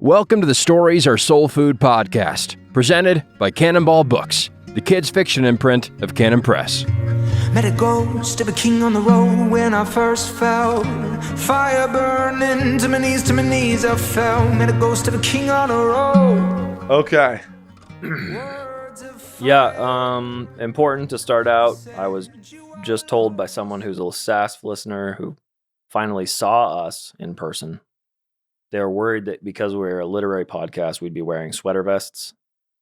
Welcome to the Stories Are Soul Food podcast, presented by Cannonball Books, the kids' fiction imprint of Cannon Press. Met a ghost of a king on the road when I first fell. Fire burning to my knees I fell. Met a ghost of a king on the road. Okay. Yeah, important to start out. I was just told by someone who's a SASF listener who finally saw us in person. They were worried that because we're a literary podcast, we'd be wearing sweater vests.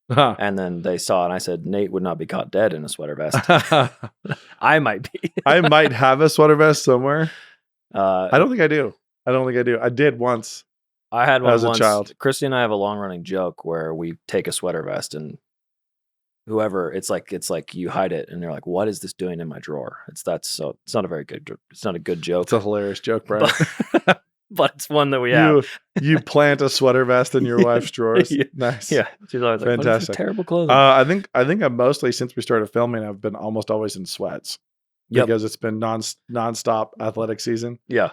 Huh. And then they saw it, and I said, Nate would not be caught dead in a sweater vest. I might be. I might have a sweater vest somewhere. I I don't think I do. I did once. I had one as a once. child. Christy and I have a long-running joke where we take a sweater vest and whoever, it's like you hide it, and they're like, "What is this doing in my drawer?" It's not a very good. It's not a good joke. It's a hilarious joke, Brian. But it's one that we have. You plant a sweater vest in your wife's drawers. Yeah. Nice. Yeah, she's always like, "What is this Fantastic. terrible clothing?" I think I've mostly, since we started filming, I've been almost always in sweats. Yep. Because it's been nonstop athletic season. Yeah.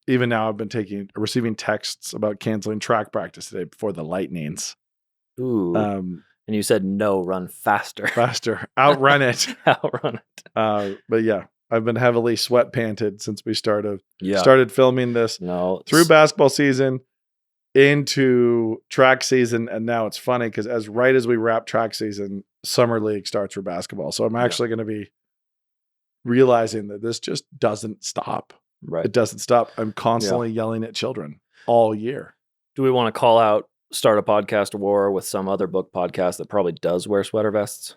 Even now, I've been receiving texts about canceling track practice today before the lightnings. Ooh. And you said no, run faster. Faster, outrun it. Outrun it. But yeah, I've been heavily sweat panted since we started Yeah. filming this No. through basketball season into track season. And now it's funny because as we wrap track season, summer league starts for basketball. So I'm actually going to be realizing that this just doesn't stop. Right. It doesn't stop. I'm constantly yelling at children all year. Do we want to start a podcast war with some other book podcast that probably does wear sweater vests?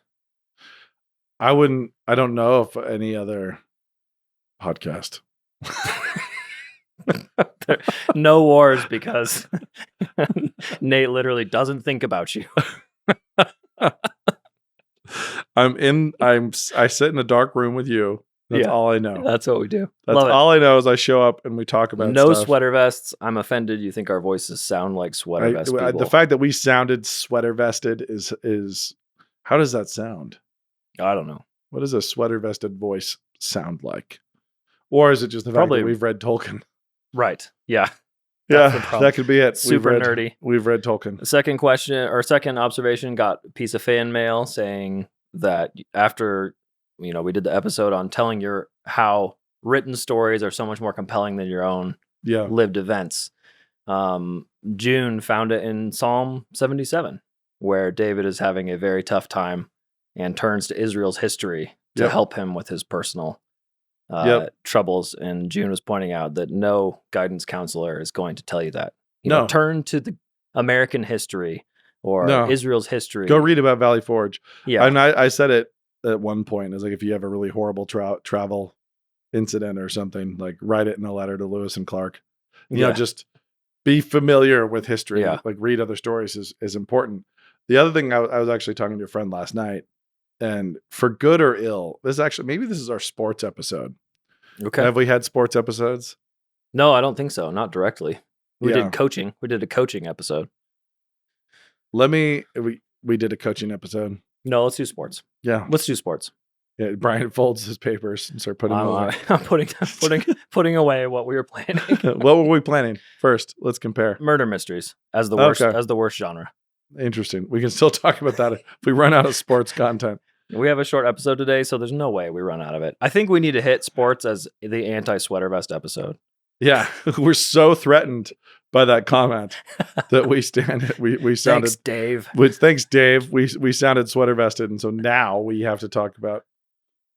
I don't know if any other podcast. No wars because Nate literally doesn't think about you. I sit in a dark room with you. That's all I know. That's what we do. That's Love it. all I know is I show up and we talk about No stuff. sweater vests. I'm offended you think our voices sound like sweater vest people. The fact that we sounded sweater vested is how does that sound? I don't know. What does a sweater vested voice sound like? Or is it just the fact Probably- that we've read Tolkien? Right. Yeah. That's the Yeah, problem. that could be it. Super nerdy. We've read Tolkien. The second observation, got a piece of fan mail saying that after, we did the episode on telling how written stories are so much more compelling than your own Yeah. lived events. June found it in Psalm 77, where David is having a very tough time and turns to Israel's history to Yep. help him with his personal troubles. And June was pointing out that no guidance counselor is going to tell you that. No. Turn to the American history or No. Israel's history. Go read about Valley Forge. Yeah. And I said it at one point. It's like if you have a really horrible travel incident or something, like write it in a letter to Lewis and Clark. Just be familiar with history. Yeah. Like read other stories is important. The other thing, I was actually talking to a friend last night, and for good or ill, maybe this is our sports episode. Okay. Have we had sports episodes? No, I don't think so. Not directly. We Yeah. did coaching. We did a coaching episode. We did a coaching episode. No, let's do sports. Yeah. Let's do sports. Yeah. Brian folds his papers and start putting them away. I'm putting away what we were planning. What were we planning? First, let's compare. Murder mysteries as the worst Okay. as the worst genre. Interesting. We can still talk about that if we run out of sports content. We have a short episode today, so there's no way we run out of it. I think we need to hit sports as the anti-sweater vest episode. Yeah, we're so threatened by that comment that we sounded. Thanks, Dave. Thanks, Dave. We sounded sweater vested, and so now we have to talk about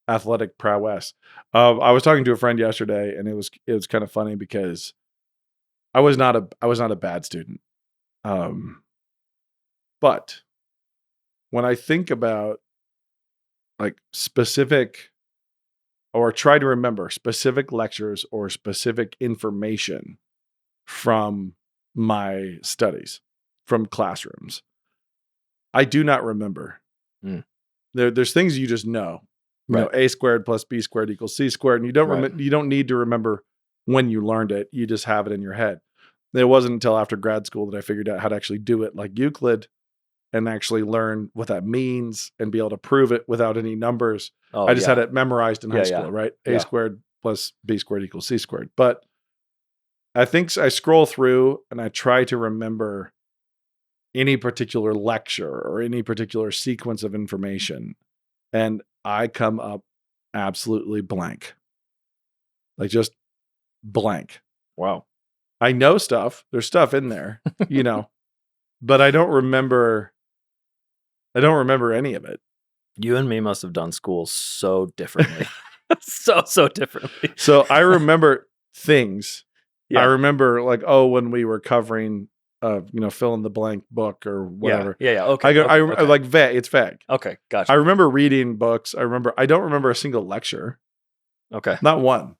athletic prowess. I was talking to a friend yesterday, and it was kind of funny because I was not a bad student, but when I think about like specific, or try to remember specific lectures or specific information from my studies, from classrooms, I do not remember. There's things you just know. You know, a squared plus b squared equals c squared, and you don't need to remember when you learned it. You just have it in your head. It wasn't until after grad school that I figured out how to actually do it like Euclid and actually learn what that means and be able to prove it without any numbers. I just had it memorized in high school, right? A squared plus b squared equals c squared. But I think I scroll through and I try to remember any particular lecture or any particular sequence of information, and I come up absolutely blank. Like just blank. Wow. I know stuff. There's stuff in there, but I don't remember any of it. You and me must have done school so differently. so differently. So I remember things. Yeah. I remember when we were covering fill in the blank book or whatever. Yeah. Okay. I okay. like vague. It's vague. Okay. Gotcha. I remember reading books. I don't remember a single lecture. Okay. Not one.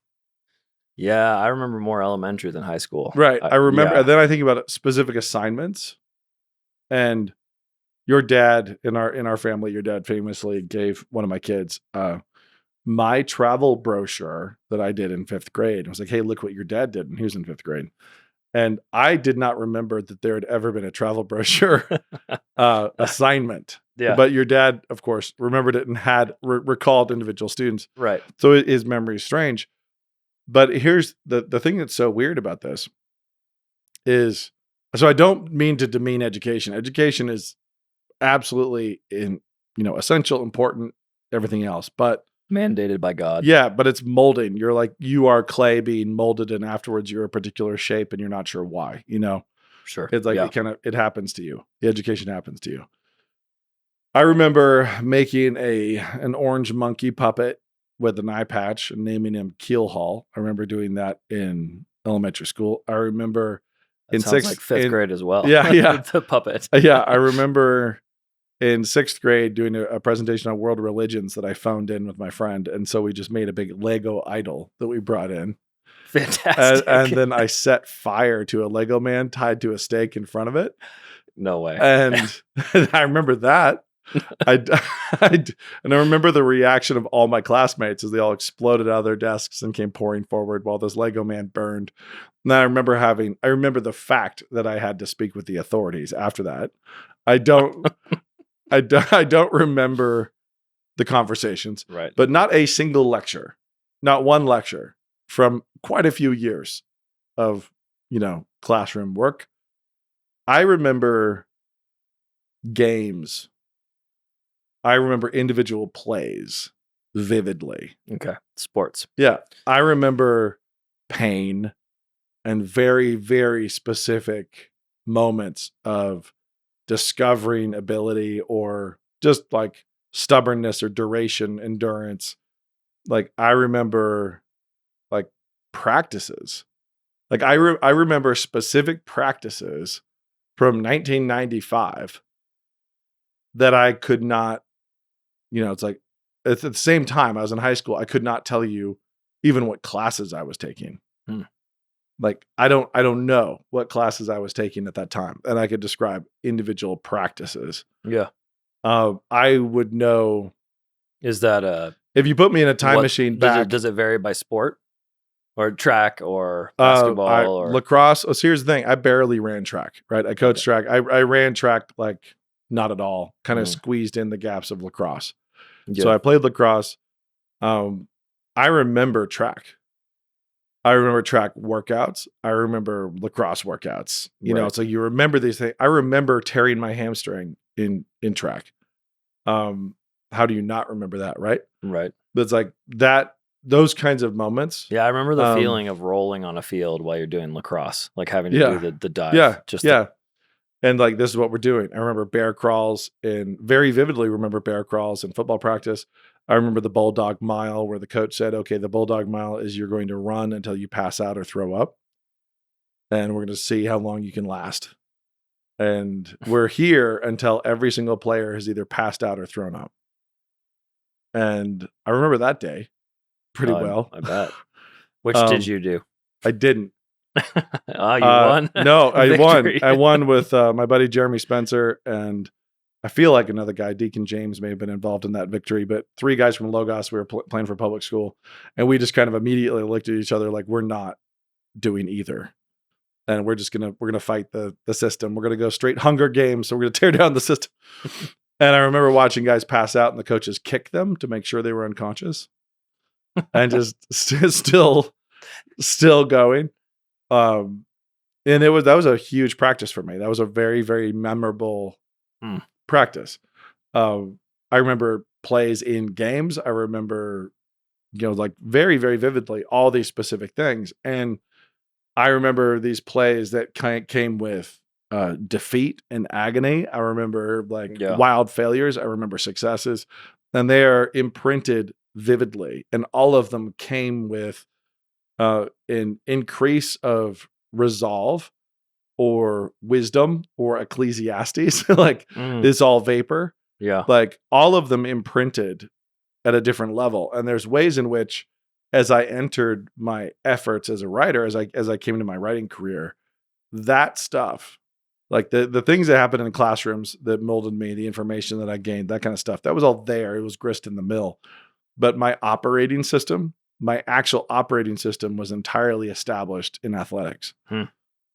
Yeah, I remember more elementary than high school. Right. I remember. Yeah. And then I think about specific assignments. And your dad in our family, your dad famously gave one of my kids my travel brochure that I did in 5th grade. I was like, hey, look what your dad did. And he was in 5th grade. And I did not remember that there had ever been a travel brochure assignment. Yeah. But your dad, of course, remembered it and had recalled individual students. Right. So his memory is strange. But here's the thing that's so weird about this is, so I don't mean to demean education. Education is absolutely essential, important, everything else. But mandated by God. yeah, but it's molding. You are clay being molded, and afterwards you're a particular shape, and you're not sure why. Sure. It's like it happens to you. The education happens to you. I remember making an orange monkey puppet with an eye patch and naming him Keelhaul. I remember doing that in elementary school. I remember that sounds like 5th grade as well. Yeah. The puppet. Yeah, I remember in 6th grade doing a presentation on world religions that I phoned in with my friend. And so we just made a big Lego idol that we brought in. Fantastic. And then I set fire to a Lego man tied to a stake in front of it. No way. And I remember that. And I remember the reaction of all my classmates as they all exploded out of their desks and came pouring forward while this Lego man burned. And I remember the fact that I had to speak with the authorities after that. I don't remember the conversations, right? But not a single lecture, not one lecture from quite a few years of, classroom work. I remember games. I remember individual plays vividly. Okay. Sports. Yeah. I remember pain and very, very specific moments of discovering ability or just like stubbornness or duration, endurance. Like I remember like practices. Like I remember specific practices from 1995 that I could not, it's like at the same time I was in high school, I could not tell you even what classes I was taking. Like I don't know what classes I was taking at that time, and I could describe individual practices. Yeah. I would know. Is that if you put me in a time machine back? Does it vary by sport, or track, or basketball, or lacrosse? So here's the thing: I barely ran track. Right, I coached track. I ran track like not at all. Kind of squeezed in the gaps of lacrosse. Yeah. So I played lacrosse. I remember track. I remember track workouts. I remember lacrosse workouts. So you remember these things. I remember tearing my hamstring in track. How do you not remember that, right? Right. But it's like that, those kinds of moments. Yeah, I remember the feeling of rolling on a field while you're doing lacrosse, like having to do the dive. Yeah. And like, this is what we're doing. I remember bear crawls and very vividly remember bear crawls in football practice. I remember the bulldog mile where the coach said, okay, the bulldog mile is you're going to run until you pass out or throw up. And we're going to see how long you can last. And we're here until every single player has either passed out or thrown up. And I remember that day pretty well. I bet. Which did you do? I didn't. You won? No, I won. I won with my buddy Jeremy Spencer, and I feel like another guy, Deacon James, may have been involved in that victory. But 3 guys from Logos, we were playing for public school, and we just kind of immediately looked at each other like we're not doing either, and we're gonna fight the system. We're gonna go straight Hunger Games, so we're gonna tear down the system. And I remember watching guys pass out, and the coaches kick them to make sure they were unconscious, and just still going. And that was a huge practice for me. That was a very, very memorable practice. I remember plays in games. I remember, like very, very vividly all these specific things. And I remember these plays that came with defeat and agony. I remember wild failures. I remember successes, and they are imprinted vividly. And all of them came with an increase of resolve or wisdom or Ecclesiastes. It's all vapor. Yeah. All of them imprinted at a different level. And there's ways in which, as I entered my efforts as a writer, as I came into my writing career, that stuff, the things that happened in classrooms that molded me, the information that I gained, that kind of stuff, that was all there. It was grist in the mill. But my actual operating system was entirely established in athletics.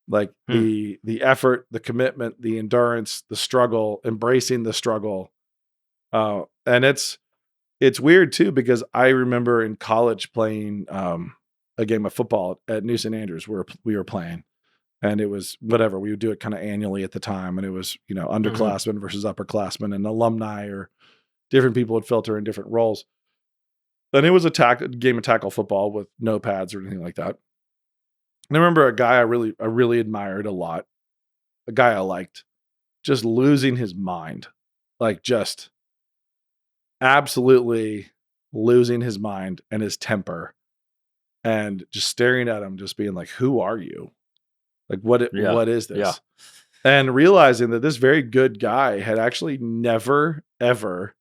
The effort, the commitment, the endurance, the struggle, embracing the struggle. And it's weird too, because I remember in college playing a game of football at New St. Andrews where we were playing, and it was whatever, we would do it kind of annually at the time. And it was, underclassmen versus upperclassmen, and alumni or different people would filter in different roles. And it was a game of tackle football with no pads or anything like that. And I remember a guy I really admired a lot, a guy I liked, just losing his mind, just absolutely losing his mind and his temper, and just staring at him, just being like, "Who are you? What is this?" Yeah. And realizing that this very good guy had actually never, ever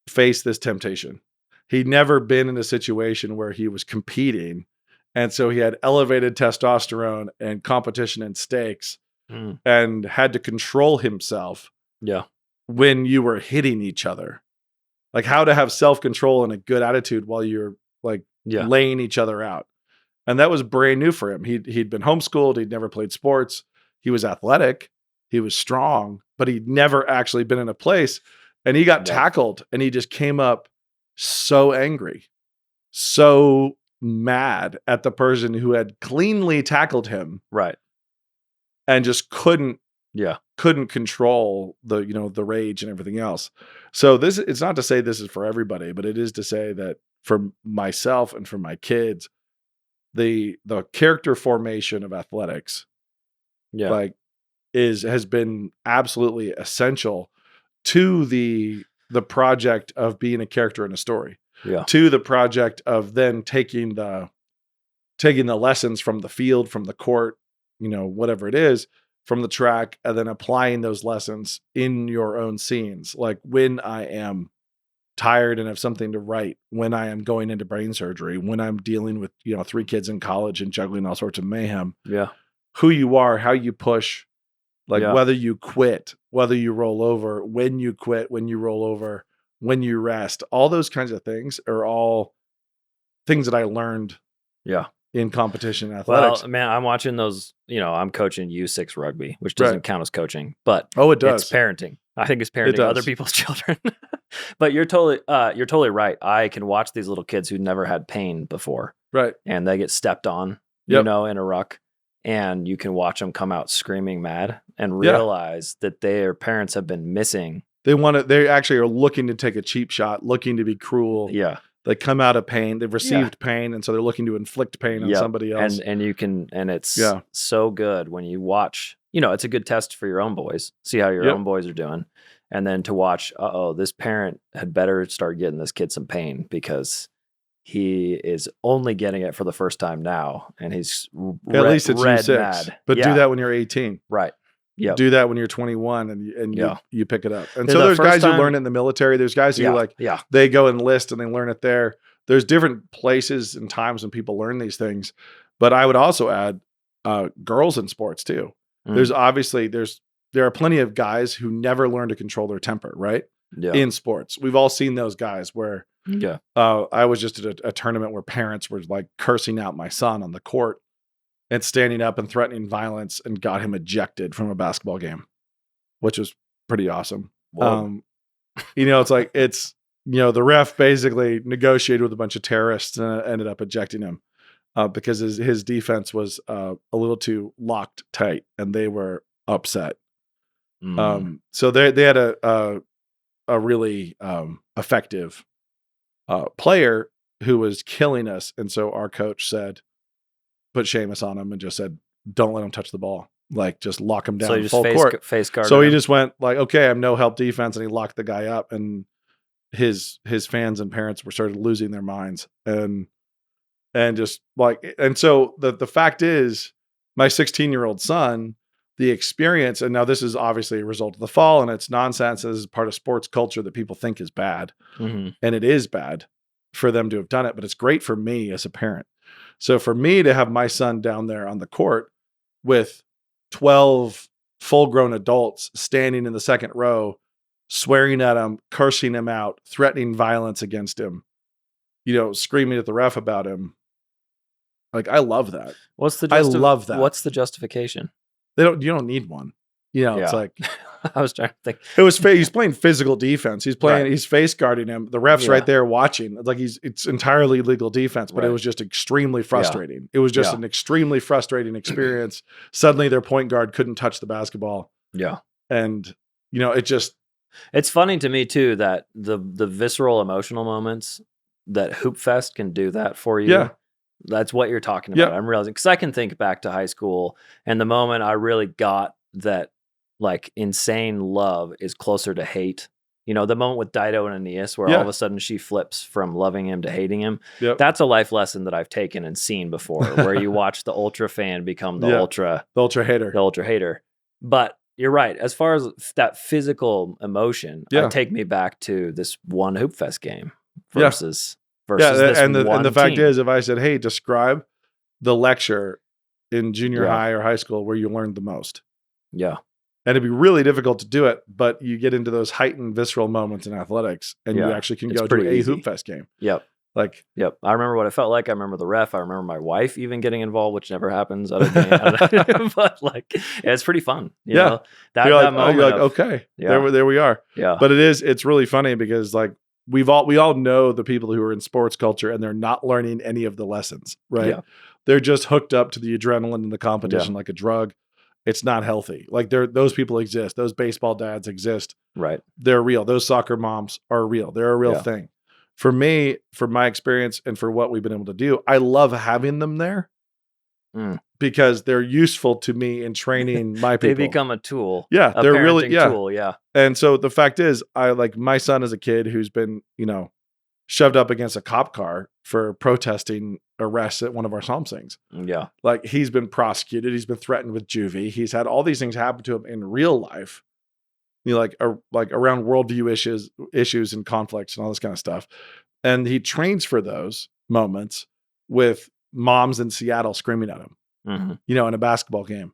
faced this temptation. He'd never been in a situation where he was competing. And so he had elevated testosterone and competition and stakes and had to control himself when you were hitting each other. How to have self-control and a good attitude while you're laying each other out. And that was brand new for him. He'd been homeschooled. He'd never played sports. He was athletic. He was strong, but he'd never actually been in a place. And he got tackled, and he just came up so angry, so mad at the person who had cleanly tackled him. Right. And just couldn't control the rage and everything else. So it's not to say this is for everybody, but it is to say that for myself and for my kids, the character formation of athletics has been absolutely essential to the project of being a character in a story. To the project of then taking the lessons from the field, from the court, whatever it is, from the track, and then applying those lessons in your own scenes. When I am tired and have something to write, when I am going into brain surgery, when I'm dealing with, 3 kids in college and juggling all sorts of mayhem. Yeah. Who you are, how you push, whether you quit, whether you roll over, when you quit, when you roll over, when you rest, all those kinds of things are all things that I learned in competition athletics. Well, man, I'm watching those, I'm coaching U6 rugby, which doesn't count as coaching, but it does. It's parenting. I think it's parenting other people's children. But you're totally right. I can watch these little kids who never had pain before. Right. And they get stepped on, in a ruck, and you can watch them come out screaming mad and realize that their parents have been missing. They actually are looking to take a cheap shot, looking to be cruel. Yeah. They come out of pain. They've received pain, and so they're looking to inflict pain on somebody else. And it's so good when you watch. It's a good test for your own boys. See how your own boys are doing, and then to watch. This parent had better start getting this kid some pain because he is only getting it for the first time now, and he's at least it's U6. Mad. But do that when you're 18, right? Yeah, do that when you're 21 and you pick it up. And so there's guys who learn it in the military. There's guys who they go enlist and they learn it there. There's different places and times when people learn these things. But I would also add girls in sports too. There's obviously there are plenty of guys who never learn to control their temper, right? Yeah. In sports. We've all seen those guys where I was just at a tournament where parents were cursing out my son on the court and standing up and threatening violence, and got him ejected from a basketball game, which was pretty awesome. It's the ref basically negotiated with a bunch of terrorists and ended up ejecting him. because his defense was a little too locked tight, and they were upset. So they had a really effective player who was killing us, and so our coach put Seamus on him and just said, "Don't let him touch the ball. Like, just lock him down." So you just full court. face guard. So he just went like, "Okay, I'm no help defense," and he locked the guy up, and his fans and parents were started losing their minds, and just like, and so the fact is, my 16-year-old son, the experience, and now this is obviously a result of the fall, and it's nonsense. This is part of sports culture that people think is bad, and it is bad for them to have done it, but it's great for me as a parent. So for me to have my son down there on the court with 12 full-grown adults standing in the second row, swearing at him, cursing him out, threatening violence against him, screaming at the ref about him. Like, I love that. I love that. What's the justification? You don't need one. It's like, I was trying to think. He's playing physical defense. He's playing, he's face guarding him. The ref's right there watching. It's like it's entirely legal defense, but it was just extremely frustrating. It was just an extremely frustrating experience. Suddenly their point guard couldn't touch the basketball. Yeah. And, it's funny to me too, that the visceral emotional moments that Hoop Fest can do that for you. Yeah. That's what you're talking about. I'm realizing, because I can think back to high school and the moment I really got that, like, insane love is closer to hate. The moment with Dido and Aeneas where all of a sudden she flips from loving him to hating him. Yep. That's a life lesson that I've taken and seen before, where you watch the ultra fan become the ultra hater. But you're right. As far as that physical emotion, it take me back to this one Hoop Fest game versus this and the fact is, if I said, "Hey, describe the lecture in junior high or high school where you learned the most," and it'd be really difficult to do it, but you get into those heightened visceral moments in athletics, and you actually can go to a Hoop Fest game. I remember what it felt like. I remember the ref. I remember my wife even getting involved, which never happens at a game. But it's pretty fun. You know? That moment. You're like, okay, there we are. Yeah. But it's really funny because we all know the people who are in sports culture, and they're not learning any of the lessons, right? Yeah. They're just hooked up to the adrenaline and the competition like a drug. It's not healthy. Like, those people exist. Those baseball dads exist. Right. They're real. Those soccer moms are real. They're a real thing. For me, for my experience and for what we've been able to do, I love having them there because they're useful to me in training my people. They become a tool. Yeah. They're really, tool. Yeah. And so the fact is, my son is a kid who's been, shoved up against a cop car for protesting arrests at one of our psalm sings. Yeah. Like, he's been prosecuted. He's been threatened with juvie. He's had all these things happen to him in real life. Like around worldview issues and conflicts and all this kind of stuff. And he trains for those moments with moms in Seattle screaming at him, in a basketball game.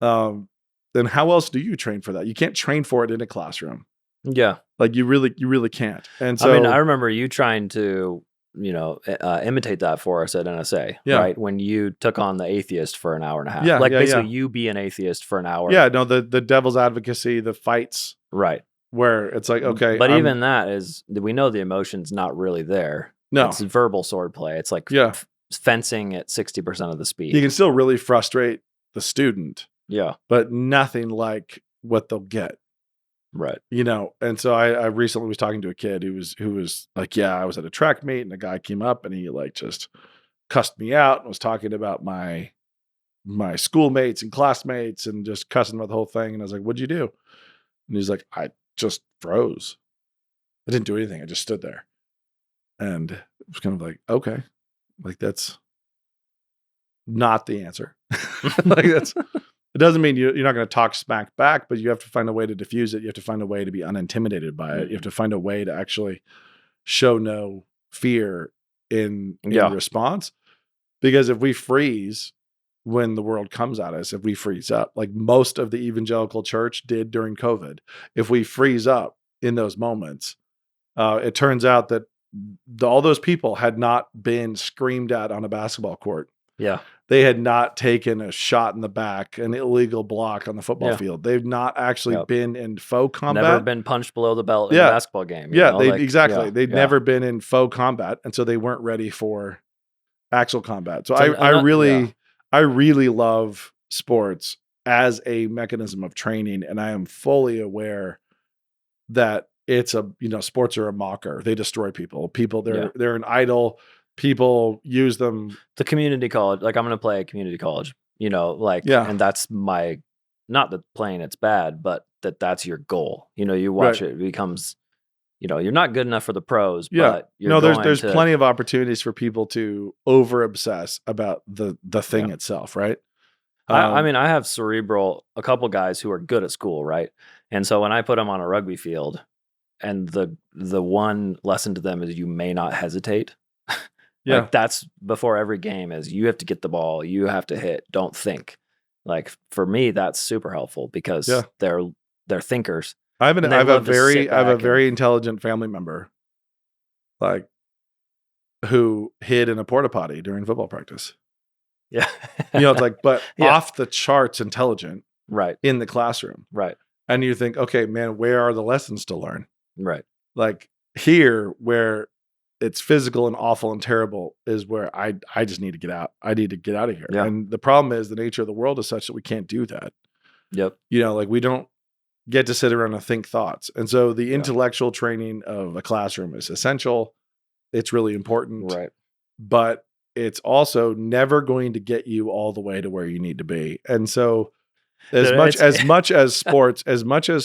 Then how else do you train for that? You can't train for it in a classroom. Yeah. Like, you really can't. And so, I remember you trying to, imitate that for us at NSA, right? When you took on the atheist for an hour and a half. Basically you be an atheist for an hour. Yeah, no, the devil's advocacy, the fights. Right. Where it's like, okay. But even that is, we know the emotion's not really there. No. It's verbal swordplay. It's like fencing at 60% of the speed. You can still really frustrate the student. Yeah. But nothing like what they'll get. Right. And so I recently was talking to a kid who was like, I was at a track meet and a guy came up and he just cussed me out and was talking about my schoolmates and classmates and just cussing about the whole thing. And I was like, "What'd you do?" And he's like, "I just froze. I didn't do anything. I just stood there." And it was kind of like, okay, like, that's not the answer. It doesn't mean you're not going to talk smack back, but you have to find a way to diffuse it. You have to find a way to be unintimidated by it. You have to find a way to actually show no fear in response. Because if we freeze when the world comes at us, if we freeze up, like most of the evangelical church did during COVID, if we freeze up in those moments, it turns out that all those people had not been screamed at on a basketball court. Yeah. They had not taken a shot in the back, an illegal block on the football field. They've not actually been in faux combat. Never been punched below the belt in a basketball game. Exactly. They'd never been in faux combat. And so they weren't ready for Actual combat. So So, I really, yeah. I really love sports as a mechanism of training, and I am fully aware that it's sports are a mocker. They destroy people. They're an idol. People use them. The community college, like I'm going to play a community college, Yeah. and that's not that playing it's bad, but that's your goal. You watch Right. it becomes, you're not good enough for the pros, Yeah. but you're No, going there's to, plenty of opportunities for people to over obsess about the thing itself, right? I mean, I have a couple guys who are good at school, right? And so when I put them on a rugby field, and the one lesson to them is you may not hesitate. Yeah. Like that's before every game is you have to get the ball, you have to hit, don't think. Like for me, that's super helpful because they're thinkers. I have and they a love to sit back and- very intelligent family member, like, who hid in a porta potty during football practice. Yeah. It's like, but Yeah. off the charts intelligent Right. in the classroom. Right. And you think, okay, man, where are the lessons to learn? Right. Like here, where it's physical and awful and terrible, is where I just need to get out. I need to get out of here. Yeah. And the problem is the nature of the world is such that we can't do that. Yep. Like we don't get to sit around and think thoughts. And so the intellectual training of a classroom is essential. It's really important. Right. But it's also never going to get you all the way to where you need to be. And so as much as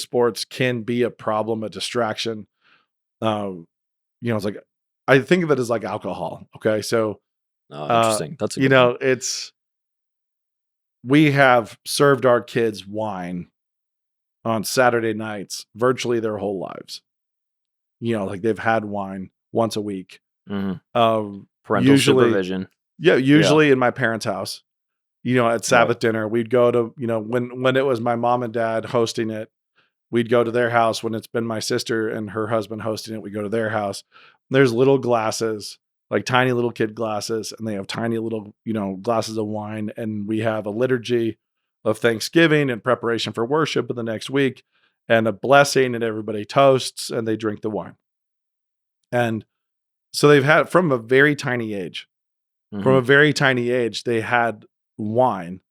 sports can be a problem, a distraction, it's like, I think of it as like alcohol. Okay. So, interesting. That's a good one. We have served our kids wine on Saturday nights virtually their whole lives. Like they've had wine once a week. Mm-hmm. Parental supervision. Yeah. Usually in my parents' house, at Sabbath dinner, we'd go to, when it was my mom and dad hosting it, we'd go to their house. When it's been my sister and her husband hosting it, we go to their house. There's little glasses, like tiny little kid glasses, and they have tiny little, glasses of wine. And we have a liturgy of Thanksgiving and preparation for worship of the next week and a blessing, and everybody toasts and they drink the wine. And so they've had from a very tiny age, they had wine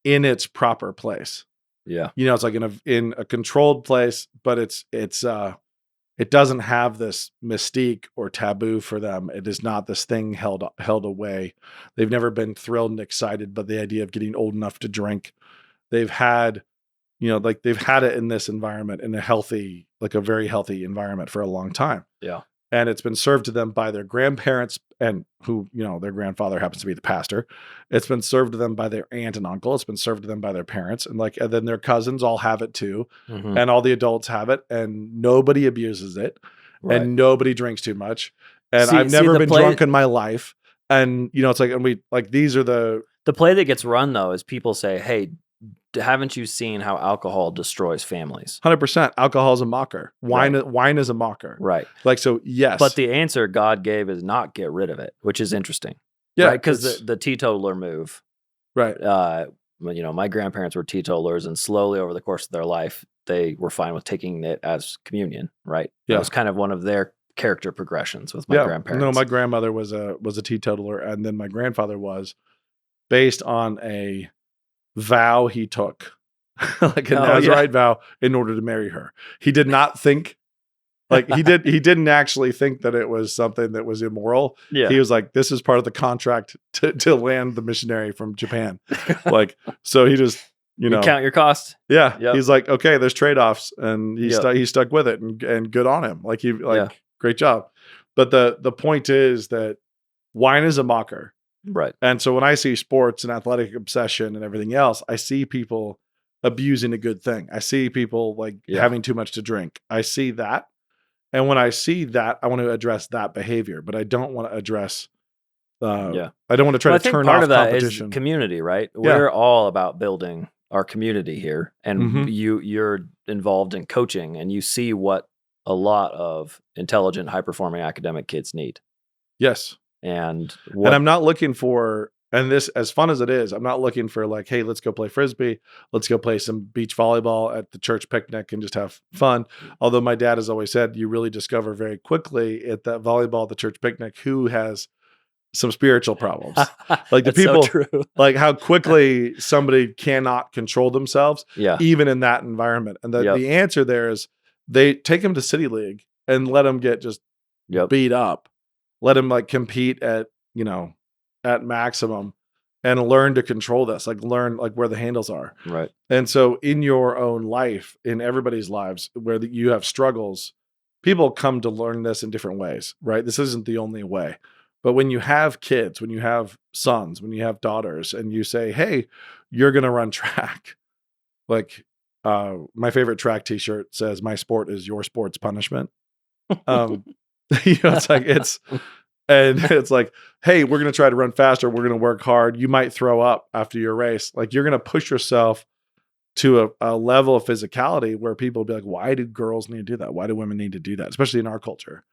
in its proper place. Yeah. It's like in a controlled place, but it doesn't have this mystique or taboo for them. It is not this thing held away. They've never been thrilled and excited by the idea of getting old enough to drink. They've had, they've had it in this environment, in a very healthy environment for a long time. Yeah. And it's been served to them by their grandparents, and who, their grandfather happens to be the pastor. It's been served to them by their aunt and uncle. It's been served to them by their parents. And then their cousins all have it too. Mm-hmm. And all the adults have it, and nobody abuses it. Right. And nobody drinks too much. And I've never been drunk in my life. And, it's like, and these are the play that gets run though, is people say, hey, haven't you seen how alcohol destroys families? 100%. Alcohol is a mocker. Wine is a mocker. Right. So yes. But the answer God gave is not get rid of it, which is interesting. Yeah. Right? Because the teetotaler move. Right. My grandparents were teetotalers, and slowly over the course of their life, they were fine with taking it as communion. Right. Yeah. It was kind of one of their character progressions with my grandparents. No, my grandmother was a teetotaler, and then my grandfather was, based on a vow he took, like a Nazirite vow, in order to marry her. He did not think, he didn't actually think that it was something that was immoral. Yeah. He was like, this is part of the contract to land the missionary from Japan. So he just, you count your cost. Yeah. Yep. He's like, okay, there's trade-offs, and he stuck with it, and good on him. Great job. But the point is that wine is a mocker. Right. And so when I see sports and athletic obsession and everything else, I see people abusing a good thing. I see people having too much to drink. I see that. And when I see that, I want to address that behavior, but I don't want to address, I don't want to try to turn off competition. Part of that is community, right? We're all about building our community here. And you're involved in coaching, and you see what a lot of intelligent, high-performing academic kids need. Yes. And I'm not looking for, and this, as fun as it is, I'm not looking for hey, let's go play Frisbee. Let's go play some beach volleyball at the church picnic and just have fun. Although my dad has always said, you really discover very quickly at that volleyball at the church picnic who has some spiritual problems. Like the That's so people, true. like how quickly somebody cannot control themselves, Yeah. even in that environment. And Yep. the answer there is they take them to City League and let them get just Yep. beat up. Let them like compete at, at maximum and learn to control this, like learn like where the handles are. Right. And so in your own life, in everybody's lives where you have struggles, people come to learn this in different ways, right? This isn't the only way. But when you have kids, when you have sons, when you have daughters, and you say, hey, you're going to run track. Like my favorite track t-shirt says, my sport is your sport's punishment. It's like, it's like, hey, we're going to try to run faster. We're going to work hard. You might throw up after your race. Like you're going to push yourself to a level of physicality where people will be like, why do girls need to do that? Why do women need to do that? Especially in our culture.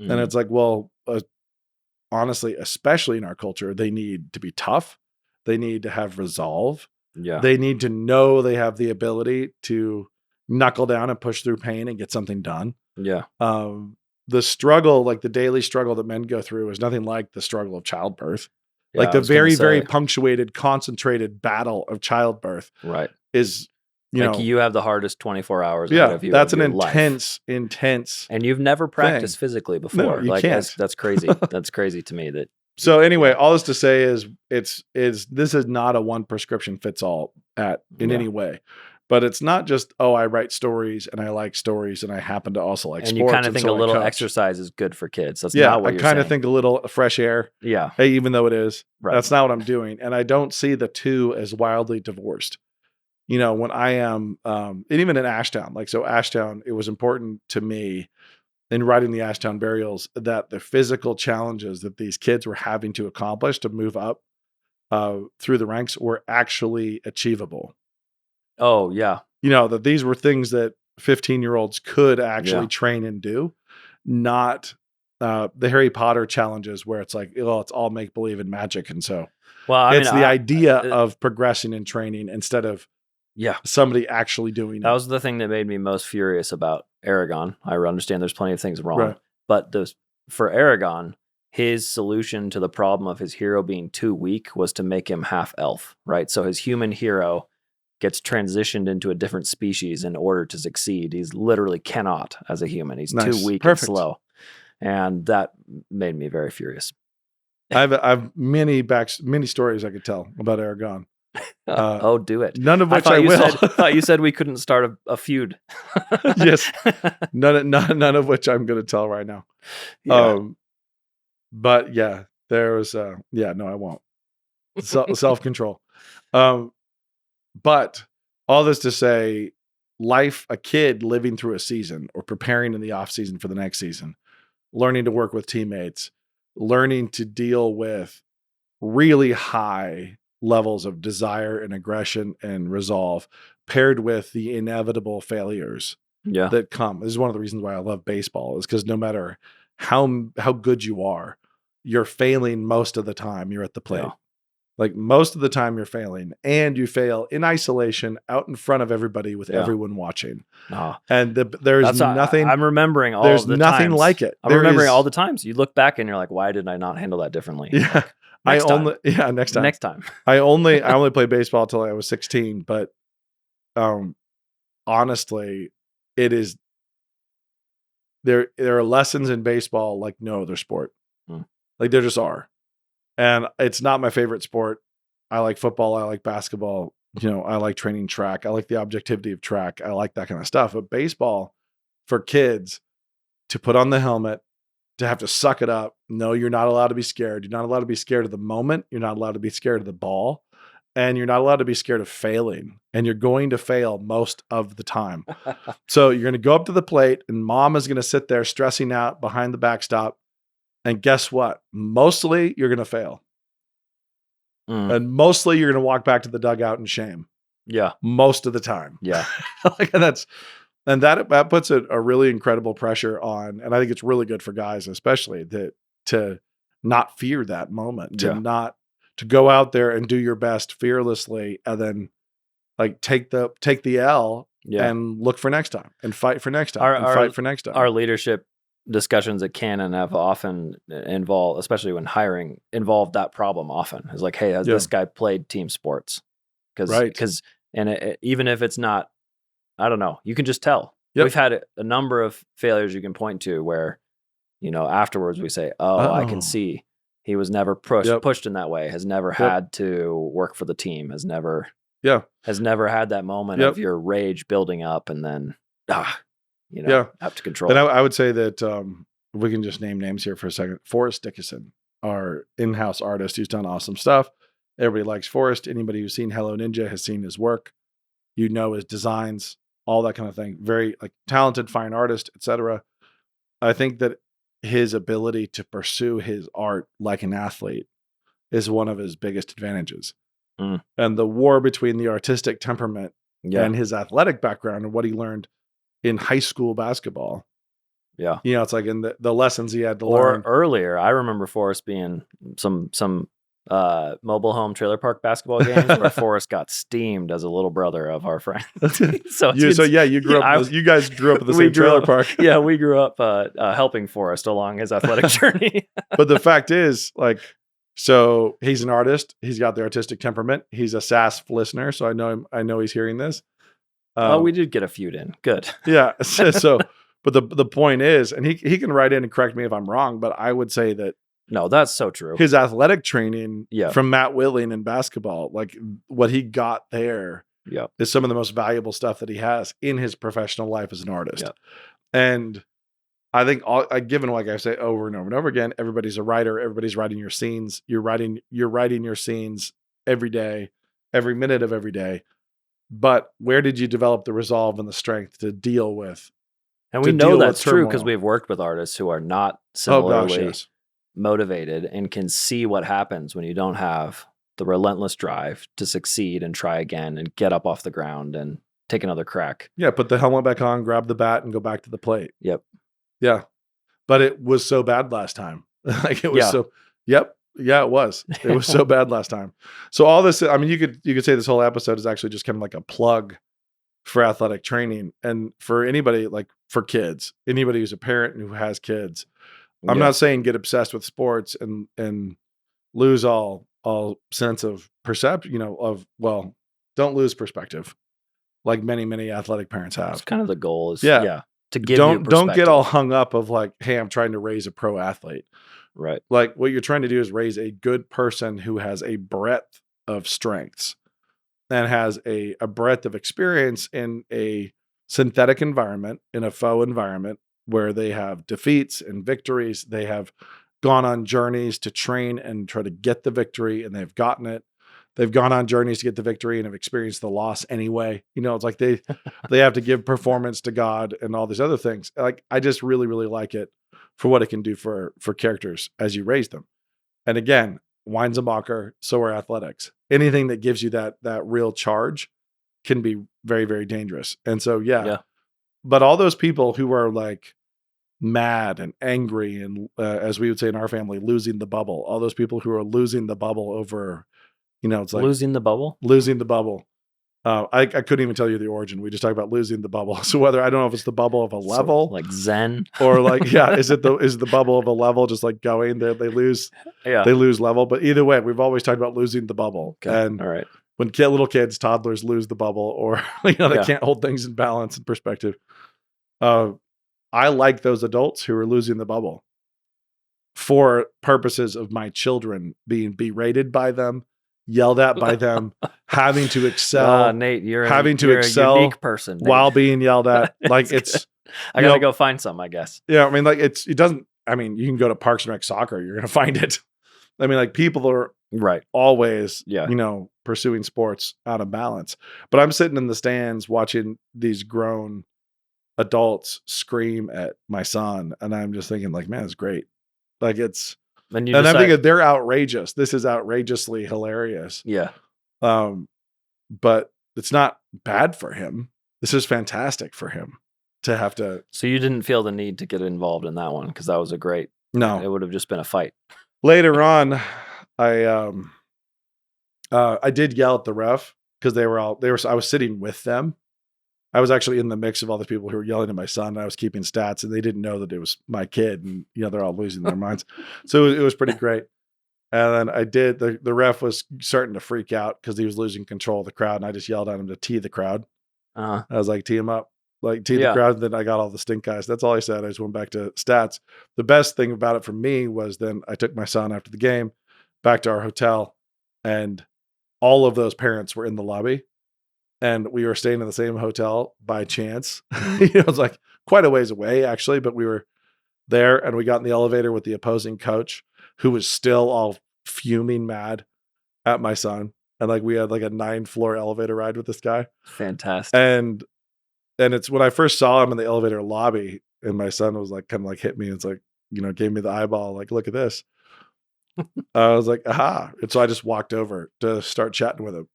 Mm. And it's like, well, honestly, especially in our culture, they need to be tough. They need to have resolve. Yeah. They need to know they have the ability to knuckle down and push through pain and get something done. Yeah. The struggle, like the daily struggle that men go through, is nothing like the struggle of childbirth. Yeah, like I the was gonna very, say. very punctuated, concentrated battle of childbirth Right. is, You have the hardest 24 hours ahead yeah, of you. that's of an your life. intense. And you've never practiced physically before. you can't. That's crazy. That's crazy to me that. So anyway, all this to say is this is not a one prescription fits all in any way. But it's not just, I write stories and I like stories and I happen to also like And sports. you kind of think so a little I coach. exercise is good for kids. That's Yeah, not what I you're kind of saying. think a little fresh air. Yeah. Hey, even though it is, Right. that's not what I'm doing. And I don't see the two as wildly divorced. When I am, and even in Ashtown, Ashtown, it was important to me in writing the Ashtown burials that the physical challenges that these kids were having to accomplish to move up through the ranks were actually achievable. Oh, yeah. That these were things that 15-year-olds could actually Yeah. train and do, not the Harry Potter challenges where it's like, it's all make believe and magic. And so it's the idea of progressing and training instead of somebody actually doing That it. was the thing that made me most furious about Aragon. I understand there's plenty of things wrong, Right. but for Aragon, his solution to the problem of his hero being too weak was to make him half elf, right? So his human hero gets transitioned into a different species in order to succeed. He's literally cannot as a human. He's Nice. too weak Perfect. and slow. And that made me very furious. I have many stories I could tell about Aragon. Do it. None of which I will. I thought you said we couldn't start a feud. Yes. None of which I'm going to tell right now. Yeah. But yeah, there was, no, I won't. Self-control. But all this to say, a kid living through a season or preparing in the off season for the next season, learning to work with teammates, learning to deal with really high levels of desire and aggression and resolve paired with the inevitable failures that come. This is one of the reasons why I love baseball, is because no matter how good you are, you're failing most of the time you're at the plate. Yeah. Like most of the time you're failing, and you fail in isolation out in front of everybody with everyone watching. And there's nothing. I'm remembering all there's the nothing times. like it. I'm remembering all the times you look back and you're like, why did I not handle that differently? Yeah. Next time. Next time. I only played baseball till I was 16, but honestly, it is there are lessons in baseball like no other sport. Like there just are. And it's not my favorite sport. I like football, I like basketball, I like training track. I like the objectivity of track. I like that kind of stuff. But baseball, for kids to put on the helmet, to have to suck it up. No, you're not allowed to be scared. You're not allowed to be scared of the moment. You're not allowed to be scared of the ball. And you're not allowed to be scared of failing. And you're going to fail most of the time. So you're going to go up to the plate and mom is going to sit there stressing out behind the backstop. And guess what? Mostly you're going to fail. And mostly you're going to walk back to the dugout in shame. Yeah. Most of the time. Yeah. That puts a really incredible pressure on, and I think it's really good for guys, especially to not fear that moment, to go out there and do your best fearlessly, and then like take the L and look for next time and fight for next time and fight for next time. Our leadership discussions at Canon have often involved, especially when hiring, involved that problem often. It's like, hey, has this guy played team sports? Because even if it's not, I don't know, you can just tell. Yep. We've had a number of failures you can point to where, afterwards we say, I can see he was never pushed in that way, has never had to work for the team, has never had that moment of your rage building up and then, have to control. And I would say that we can just name names here for a second. Forrest Dickinson, our in-house artist who's done awesome stuff. Everybody likes Forrest. Anybody who's seen Hello Ninja has seen his work. His designs, all that kind of thing. Very talented, fine artist, etc. I think that his ability to pursue his art like an athlete is one of his biggest advantages. And the war between the artistic temperament and his athletic background and what he learned in high school basketball. Yeah. It's like in the lessons he had to learn. Or earlier, I remember Forrest being some mobile home trailer park basketball games where Forrest got steamed as a little brother of our friend. You grew up. You guys grew up at the same trailer park. Yeah, we grew up helping Forrest along his athletic journey. But the fact is, so he's an artist. He's got the artistic temperament. He's a SASF listener, so I know him. I know he's hearing this. We did get a feud in. Good. Yeah. But the point is, and he can write in and correct me if I'm wrong, but I would say that. No, that's so true. His athletic training from Matt Willing in basketball, what he got there is some of the most valuable stuff that he has in his professional life as an artist. Yep. And I think given like I say over and over and over again, everybody's a writer. Everybody's writing your scenes. You're writing your scenes every day, every minute of every day. But where did you develop the resolve and the strength to deal with? And we know that's true because we've worked with artists who are not similarly motivated and can see what happens when you don't have the relentless drive to succeed and try again and get up off the ground and take another crack. Yeah, put the helmet back on, grab the bat, and go back to the plate. Yep. Yeah. But it was so bad last time. It was so. Yep. Yeah, it was. It was so bad last time. So all this, I mean, you could say this whole episode is actually just kind of like a plug for athletic training and for anybody, for kids, anybody who's a parent and who has kids. I'm not saying get obsessed with sports and lose all sense of perception, don't lose perspective like many athletic parents have. That's kind of the goal is to give don't get all hung up of hey, I'm trying to raise a pro athlete. Right. What you're trying to do is raise a good person who has a breadth of strengths and has a breadth of experience in a synthetic environment, in a faux environment where they have defeats and victories. They have gone on journeys to train and try to get the victory, and they've gotten it. They've gone on journeys to get the victory and have experienced the loss anyway. It's like they have to give performance to God and all these other things. I just really, really like it for what it can do for characters as you raise them. And again, wine's a mocker, so are athletics. Anything that gives you that real charge can be very, very dangerous. And so, but all those people who are mad and angry and as we would say in our family, losing the bubble, all those people who are losing the bubble over, it's like losing the bubble. I couldn't even tell you the origin. We just talked about losing the bubble. So I don't know if it's the bubble of a level, like Zen, or is the bubble of a level just going there? They lose level. But either way, we've always talked about losing the bubble. Okay. And all right, when little kids, toddlers lose the bubble, or they can't hold things in balance and perspective. I like those adults who are losing the bubble for purposes of my children being berated by them, yelled at by them, having to excel. Nate, you're a unique person, Nate. While being yelled at. I gotta go find some, I guess. Yeah, I mean, it doesn't. I mean, you can go to Parks and Rec soccer, you're gonna find it. I mean, people are always, pursuing sports out of balance. But I'm sitting in the stands watching these grown adults scream at my son, and I'm just thinking, man, it's great. It's. I'm thinking they're outrageous. This is outrageously hilarious. Yeah. But it's not bad for him. This is fantastic for him to have to. So you didn't feel the need to get involved in that one because that was No, it would have just been a fight. Later on, I did yell at the ref because I was sitting with them I was actually in the mix of all the people who were yelling at my son. And I was keeping stats, and they didn't know that it was my kid, and they're all losing their minds. So it was pretty great. And then I did. The ref was starting to freak out because he was losing control of the crowd, and I just yelled at him to tee the crowd. I was like, tee him up, like tee the crowd. And then I got all the stink eyes. That's all I said. I just went back to stats. The best thing about it for me was then I took my son after the game back to our hotel, and all of those parents were in the lobby, and we were staying in the same hotel by chance. It was like quite a ways away actually, but we were there, and we got in the elevator with the opposing coach, who was still all fuming mad at my son. And like we had like a 9-floor elevator ride with this guy. Fantastic. And it's when I first saw him in the elevator lobby, and my son was like kind of like hit me. It's like, gave me the eyeball, like, look at this. I was like, aha. And so I just walked over to start chatting with him.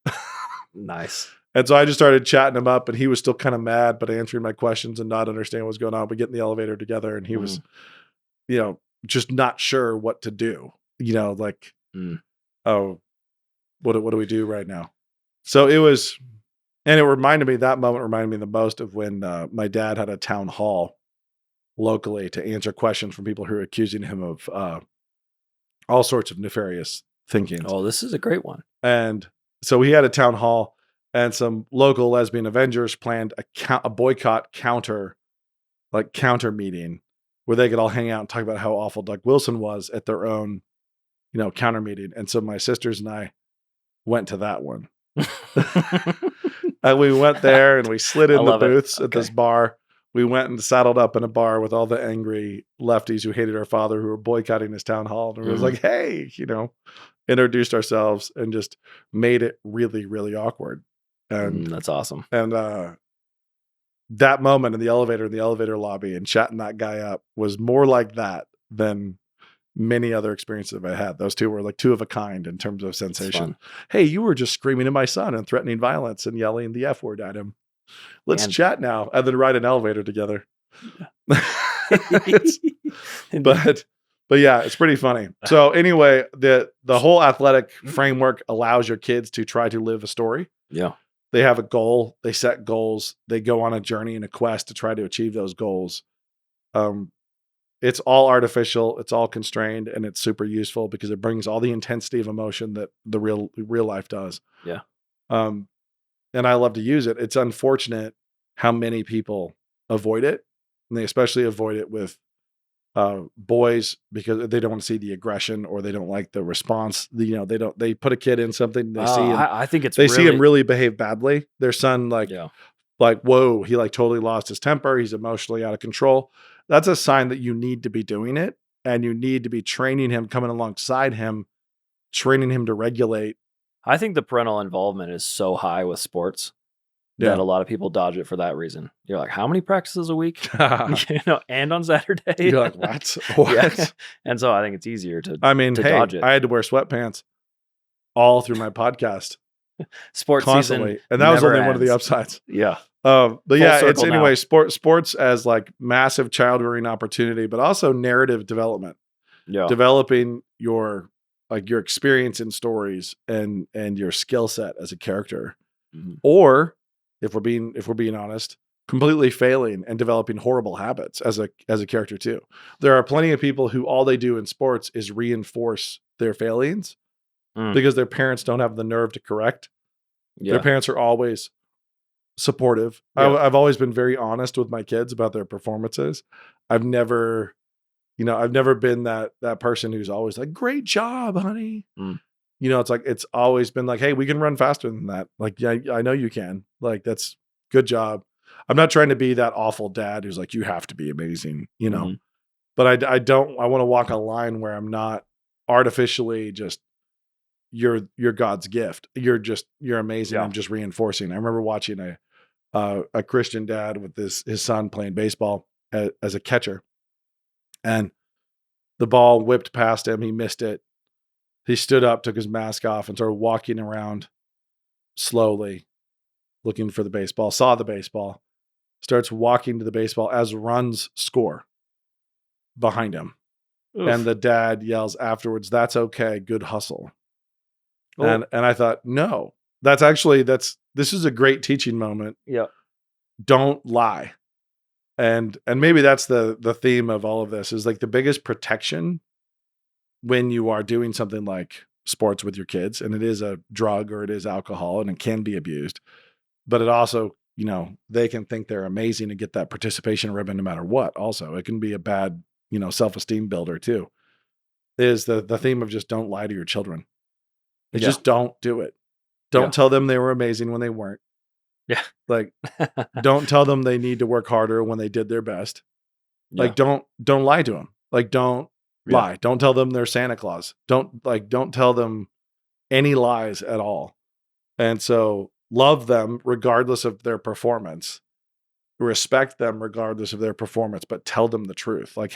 Nice. And so I just started chatting him up, and he was still kind of mad, but answering my questions and not understanding what's going on. We get in the elevator together, and he was, just not sure what to do. Like, oh, what do we do right now? So it was, and that moment reminded me the most of when my dad had a town hall locally to answer questions from people who were accusing him of all sorts of nefarious thinking. Oh, this is a great one. And so he had a town hall, and some local lesbian Avengers planned a boycott counter meeting where they could all hang out and talk about how awful Doug Wilson was at their own, counter meeting. And so my sisters and I went to that one. And we went there, and we slid in the booths at this bar. We went and saddled up in a bar with all the angry lefties who hated our father, who were boycotting his town hall. And it was like, hey, introduced ourselves and just made it really, really awkward. And that's awesome. And that moment in the elevator lobby and chatting that guy up was more like that than many other experiences I had. Those two were like two of a kind in terms of sensation. Hey, you were just screaming at my son and threatening violence and yelling the F word at him. Let's chat now and then ride an elevator together. But yeah, it's pretty funny. So anyway, the whole athletic framework allows your kids to try to live a story. Yeah. They have a goal, they set goals, they go on a journey and a quest to try to achieve those goals. It's all artificial, it's all constrained, and it's super useful because it brings all the intensity of emotion that the real life does. Yeah. And I love to use it. It's unfortunate how many people avoid it, and they especially avoid it with boys because they don't want to see the aggression, or they don't like the response. They put a kid in something, they see him, I think they see him really behave badly. Their son, like, whoa, he like totally lost his temper. He's emotionally out of control. That's a sign that you need to be doing it, and you need to be training him, coming alongside him, training him to regulate. I think the parental involvement is so high with sports that a lot of people dodge it for that reason. You're like, how many practices a week? And on Saturday? You're like, what? What? Yeah. And so I think it's easier to dodge it. I had to wear sweatpants all through my podcast. Sports constantly. Season and that was only ends. one of the upsides. Yeah. But yeah, it's anyway, now. Sports as like massive child rearing opportunity, but also narrative development. Yeah. Developing your experience in stories and your skill set as a character. Mm-hmm. Or if we're being honest, completely failing and developing horrible habits as a character too. There are plenty of people who all they do in sports is reinforce their failings because their parents don't have the nerve to correct. Yeah. Their parents are always supportive. Yeah. I've always been very honest with my kids about their performances. I've never been that person who's always like, great job, honey. It's like, it's always been like, hey, we can run faster than that. Like, yeah, I know you can. Like, that's good job. I'm not trying to be that awful dad who's like, you have to be amazing, but I want to walk a line where I'm not artificially just, you're God's gift. You're amazing. Yeah. I'm just reinforcing. I remember watching a Christian dad with his son playing baseball as a catcher, and the ball whipped past him. He missed it. He stood up, took his mask off, and started walking around slowly, looking for the baseball, saw the baseball, starts walking to the baseball as runs score behind him. Oof. And the dad yells afterwards, "That's okay. Good hustle." Oh. And I thought, no, this is a great teaching moment. Yeah. don't lie. And maybe that's the theme of all of this, is like the biggest protection when you are doing something like sports with your kids, and it is a drug or it is alcohol and it can be abused, but it also, they can think they're amazing and get that participation ribbon no matter what. Also, it can be a bad, self-esteem builder too, is the theme of just don't lie to your children. Just don't do it. Don't tell them they were amazing when they weren't. Yeah. Like, don't tell them they need to work harder when they did their best. Like, don't lie to them. Like, don't lie. Don't tell them they're Santa Claus. Don't tell them any lies at all. And so love them regardless of their performance. Respect them regardless of their performance, but tell them the truth. Like,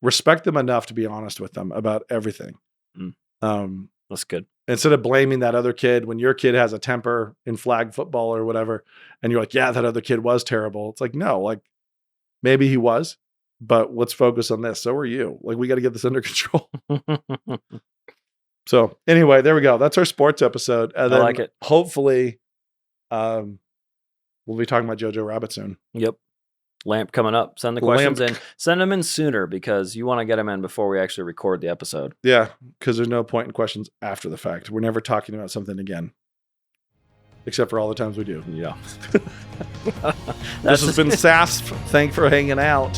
respect them enough to be honest with them about everything. That's good. Instead of blaming that other kid when your kid has a temper in flag football or whatever, and you're like, yeah, that other kid was terrible. It's like, no, like maybe he was, but let's focus on this. So are you. Like, we got to get this under control. So anyway, there we go. That's our sports episode. And then I like it. Hopefully, we'll be talking about Jojo Rabbit soon. Yep. Lamp coming up. Send the questions in. Send them in sooner because you want to get them in before we actually record the episode. Yeah, because there's no point in questions after the fact. We're never talking about something again. Except for all the times we do. Yeah. This has been SASF. Thanks for hanging out.